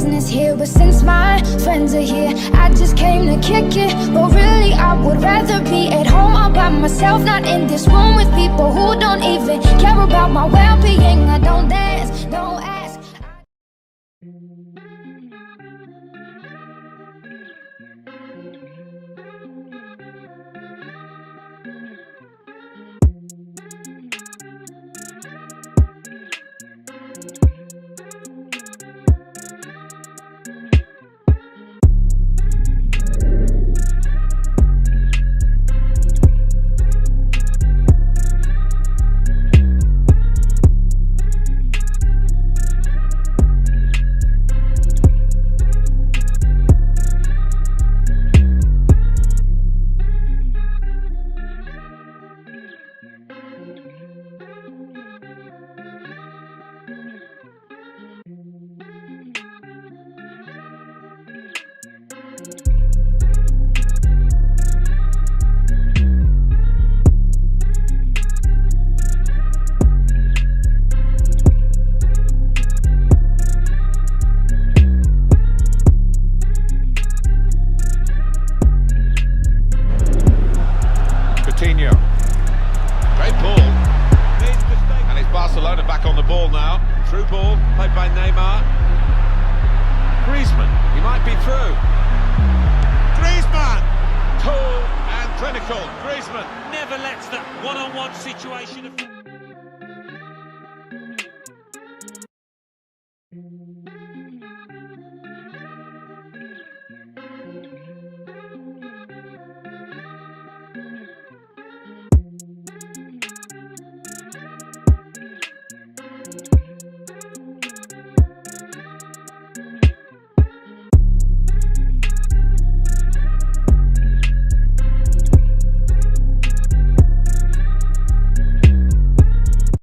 business here, but since my friends are here, I just came to kick it. But really I would rather be at home all by myself, not in this room with people who don't even care about my well-being. I don't dance, don't ask. Great ball. And it's Barcelona back on the ball now. Through ball, played by Neymar. Griezmann, he might be through. Griezmann! Cool and clinical. Griezmann never lets that one-on-one situation